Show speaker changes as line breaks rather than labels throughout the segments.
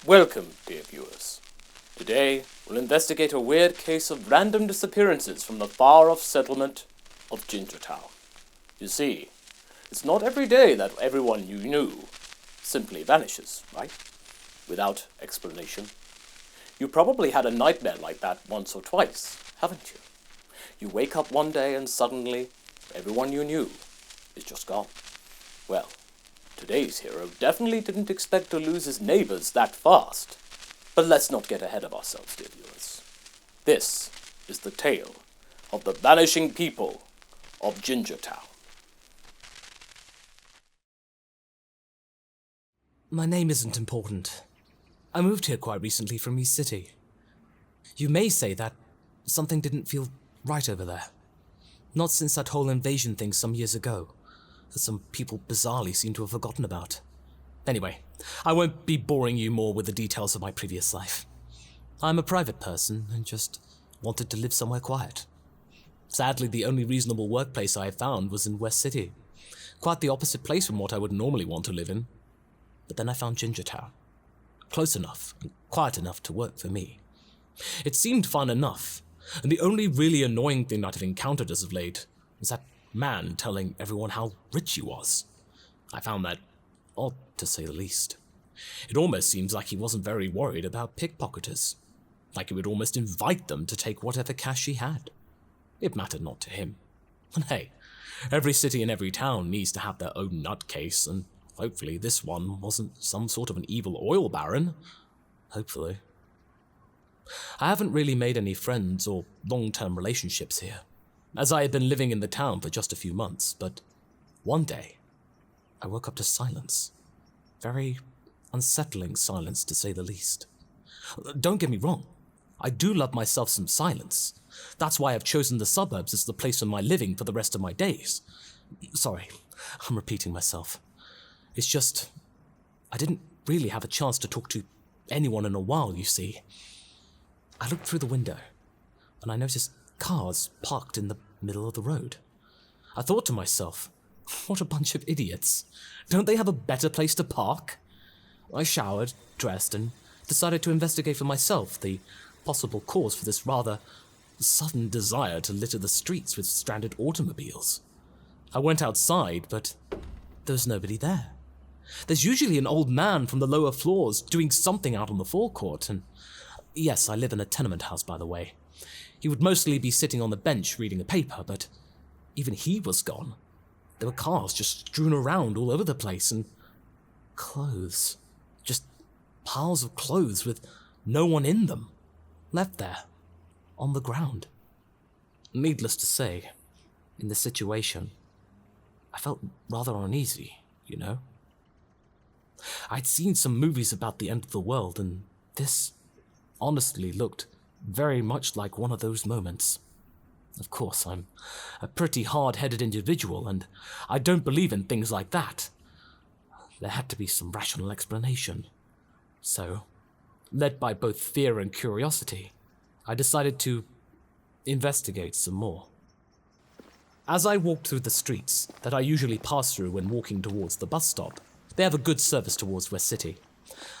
Welcome, dear viewers. Today, we'll investigate a weird case of random disappearances from the far-off settlement of Gingertown. You see, it's not every day that everyone you knew simply vanishes, right? Without explanation. You probably had a nightmare like that once or twice, haven't you? You wake up one day and suddenly, everyone you knew is just gone. Well, today's hero definitely didn't expect to lose his neighbors that fast. But let's not get ahead of ourselves, dear viewers. This is the tale of the vanishing people of Gingertown.
My name isn't important. I moved here quite recently from East City. You may say that something didn't feel right over there. Not since that whole invasion thing some years ago, that some people bizarrely seem to have forgotten about. Anyway, I won't be boring you more with the details of my previous life. I'm a private person and just wanted to live somewhere quiet. Sadly, the only reasonable workplace I found was in West City. Quite the opposite place from what I would normally want to live in. But then I found Gingertown. Close enough and quiet enough to work for me. It seemed fun enough, and the only really annoying thing I've encountered as of late was that man telling everyone how rich he was. I found that odd, to say the least. It almost seems like he wasn't very worried about pickpocketers. Like he would almost invite them to take whatever cash he had. It mattered not to him. And hey, every city and every town needs to have their own nutcase, and hopefully this one wasn't some sort of an evil oil baron. Hopefully. I haven't really made any friends or long-term relationships here, as I had been living in the town for just a few months, but one day, I woke up to silence. Very unsettling silence, to say the least. Don't get me wrong, I do love myself some silence. That's why I've chosen the suburbs as the place of my living for the rest of my days. Sorry, I'm repeating myself. It's just, I didn't really have a chance to talk to anyone in a while, you see. I looked through the window, and I noticed cars parked in the middle of the road. I thought to myself, what a bunch of idiots. Don't they have a better place to park? I showered, dressed, and decided to investigate for myself the possible cause for this rather sudden desire to litter the streets with stranded automobiles. I went outside, but there was nobody there. There's usually an old man from the lower floors doing something out on the forecourt, and yes, I live in a tenement house, by the way. He would mostly be sitting on the bench reading a paper, but even he was gone. There were cars just strewn around all over the place, and clothes. Just piles of clothes with no one in them. Left there, on the ground. Needless to say, in this situation, I felt rather uneasy, you know? I'd seen some movies about the end of the world, and this honestly looked very much like one of those moments. Of course, I'm a pretty hard-headed individual, and I don't believe in things like that. There had to be some rational explanation. So, led by both fear and curiosity, I decided to investigate some more. As I walked through the streets that I usually pass through when walking towards the bus stop, they have a good service towards West City,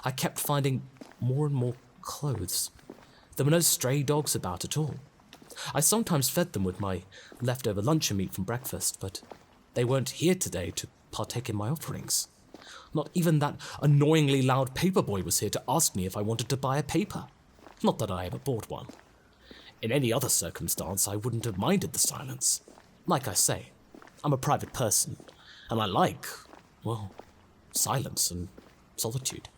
I kept finding more and more clothes. There were no stray dogs about at all. I sometimes fed them with my leftover luncheon meat from breakfast, but they weren't here today to partake in my offerings. Not even that annoyingly loud paperboy was here to ask me if I wanted to buy a paper. Not that I ever bought one. In any other circumstance, I wouldn't have minded the silence. Like I say, I'm a private person, and I like, well, silence and solitude.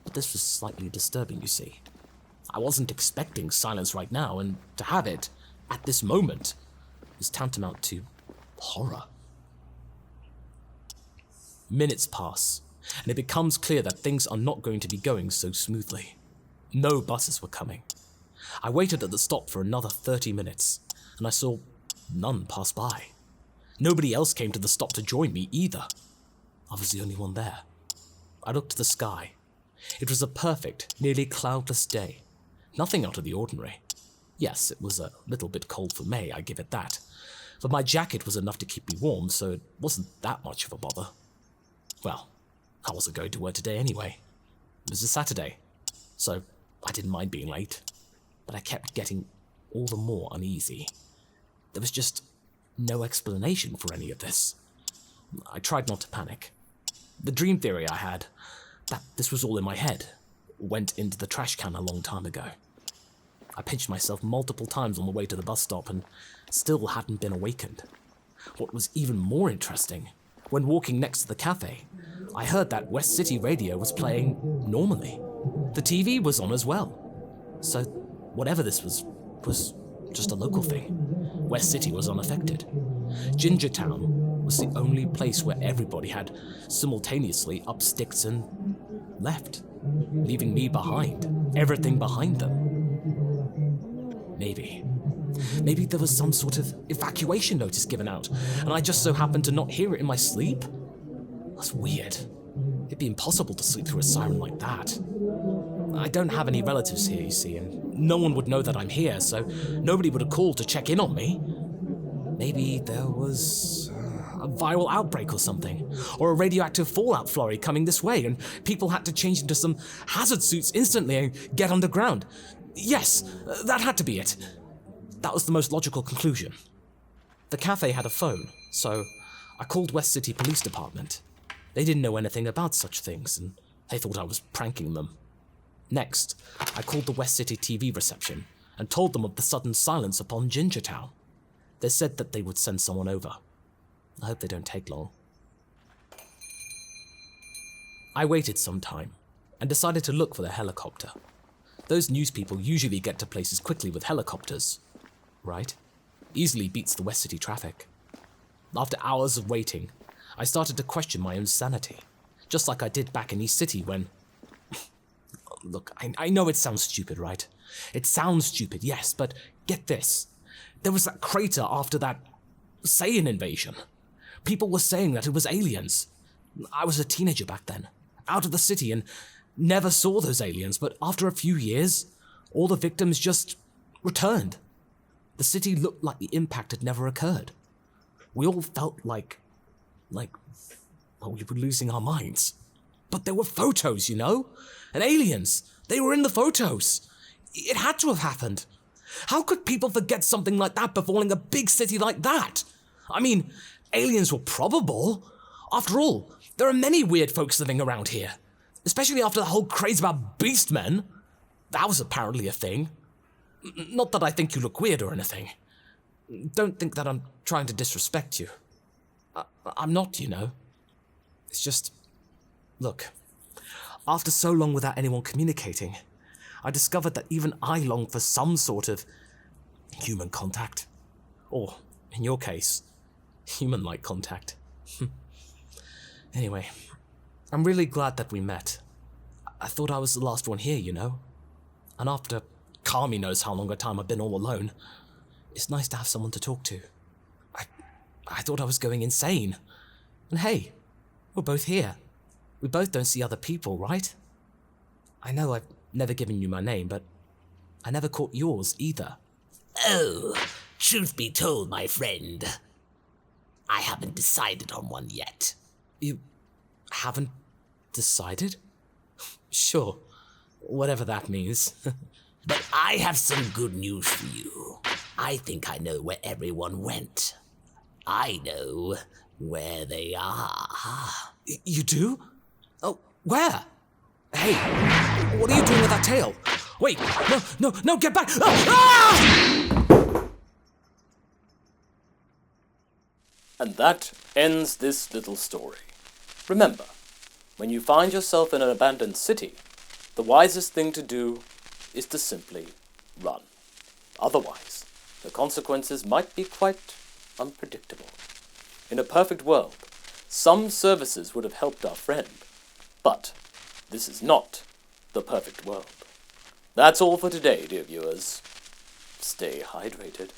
But this was slightly disturbing, you see. I wasn't expecting silence right now, and to have it, at this moment, is tantamount to horror. Minutes pass, and it becomes clear that things are not going to be going so smoothly. No buses were coming. I waited at the stop for another 30 minutes, and I saw none pass by. Nobody else came to the stop to join me either. I was the only one there. I looked to the sky. It was a perfect, nearly cloudless day. Nothing out of the ordinary. Yes, it was a little bit cold for May, I give it that. But my jacket was enough to keep me warm, so it wasn't that much of a bother. Well, I wasn't going to work today anyway. It was a Saturday, so I didn't mind being late, but I kept getting all the more uneasy. There was just no explanation for any of this. I tried not to panic. The dream theory I had, that this was all in my head, went into the trash can a long time ago. I pinched myself multiple times on the way to the bus stop and still hadn't been awakened. What was even more interesting, when walking next to the cafe, I heard that West City radio was playing normally. The TV was on as well. So whatever this was just a local thing. West City was unaffected. Gingertown was the only place where everybody had simultaneously up sticks and left, leaving me behind, everything behind them. Maybe there was some sort of evacuation notice given out, and I just so happened to not hear it in my sleep? That's weird. It'd be impossible to sleep through a siren like that. I don't have any relatives here, you see, and no one would know that I'm here, so nobody would have called to check in on me. Maybe there was a viral outbreak or something, or a radioactive fallout flurry coming this way, and people had to change into some hazard suits instantly and get underground. Yes, that had to be it. That was the most logical conclusion. The cafe had a phone, so I called West City Police Department. They didn't know anything about such things, and they thought I was pranking them. Next, I called the West City TV reception and told them of the sudden silence upon Gingertown. They said that they would send someone over. I hope they don't take long. I waited some time and decided to look for the helicopter. Those news people usually get to places quickly with helicopters, right? Easily beats the West City traffic. After hours of waiting, I started to question my own sanity, just like I did back in East City when... Look, I know it sounds stupid, right? It sounds stupid, yes, but get this. There was that crater after that Saiyan invasion. People were saying that it was aliens. I was a teenager back then, out of the city, and never saw those aliens, but after a few years, all the victims just returned. The city looked like the impact had never occurred. We all felt like we were losing our minds. But there were photos, you know? And aliens, they were in the photos. It had to have happened. How could people forget something like that befalling a big city like that? I mean, aliens were probable. After all, there are many weird folks living around here. Especially after the whole craze about beastmen. That was apparently a thing. Not that I think you look weird or anything. Don't think that I'm trying to disrespect you. I'm not, you know. It's just... Look, after so long without anyone communicating, I discovered that even I long for some sort of human contact. Or, in your case, human-like contact. Anyway, I'm really glad that we met. I thought I was the last one here, you know? And after Kami knows how long a time I've been all alone, it's nice to have someone to talk to. I thought I was going insane. And hey, we're both here. We both don't see other people, right? I know I've never given you my name, but I never caught yours either.
Oh, truth be told, my friend, I haven't decided on one yet.
You haven't decided? Sure, whatever that means.
But I have some good news for you. I think I know where everyone went. I know where they are.
You do? Oh, where? Hey, what are you doing with that tail? Wait, no, get back! Ah!
And that ends this little story. Remember, when you find yourself in an abandoned city, the wisest thing to do is to simply run. Otherwise, the consequences might be quite unpredictable. In a perfect world, some services would have helped our friend, but this is not the perfect world. That's all for today, dear viewers. Stay hydrated.